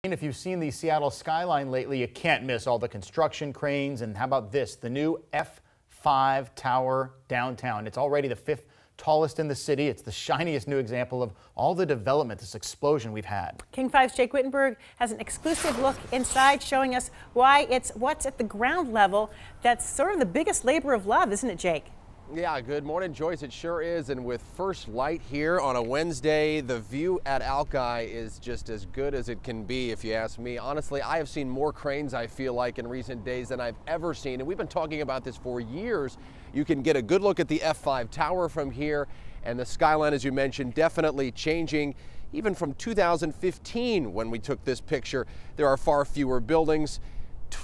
If you've seen the Seattle skyline lately, you can't miss all the construction cranes. And how about this? The new F5 tower downtown. It's already the 5th tallest in the city. It's the shiniest new example of all the development, this explosion we've had. King 5's Jake Wittenberg has an exclusive look inside, showing us why it's what's at the ground level that's sort of the biggest labor of love, isn't it, Jake? Yeah, good morning, Joyce. It sure is. And with first light here on a Wednesday, the view at Alki is just as good as it can be, if you ask me. Honestly, I have seen more cranes, I feel like, in recent days than I've ever seen. And we've been talking about this for years. You can get a good look at the F5 tower from here. And the skyline, as you mentioned, definitely changing. Even from 2015, when we took this picture, there are far fewer buildings.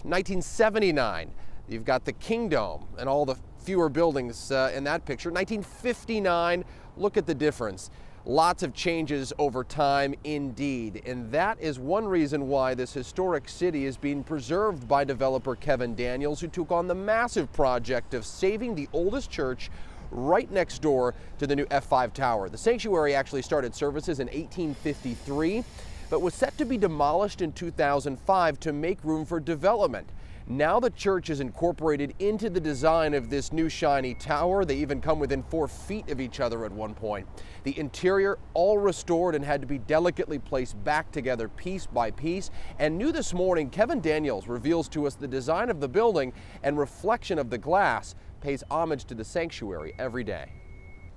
1979, you've got the Kingdom and all the fewer buildings in that picture. 1959, look at the difference. Lots of changes over time indeed. And that is one reason why this historic city is being preserved by developer Kevin Daniels, who took on the massive project of saving the oldest church right next door to the new F5 tower. The sanctuary actually started services in 1853, but was set to be demolished in 2005 to make room for development. Now the church is incorporated into the design of this new shiny tower. They even come within 4 feet of each other at one point. The interior all restored and had to be delicately placed back together piece by piece. And new this morning, Kevin Daniels reveals to us the design of the building and reflection of the glass pays homage to the sanctuary every day.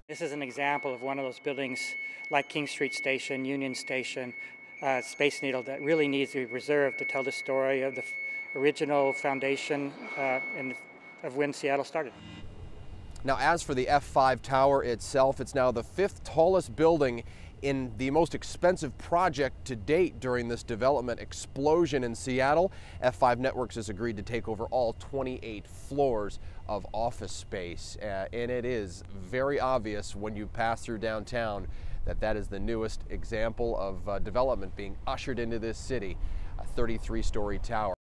This is an example of one of those buildings like King Street Station, Union Station, Space Needle, that really needs to be preserved to tell the story of the original foundation of when Seattle started. Now, as for the F5 tower itself, it's now the 5th tallest building in the most expensive project to date during this development explosion in Seattle. F5 Networks has agreed to take over all 28 floors of office space. And it is very obvious when you pass through downtown that that is the newest example of development being ushered into this city, a 33-story tower.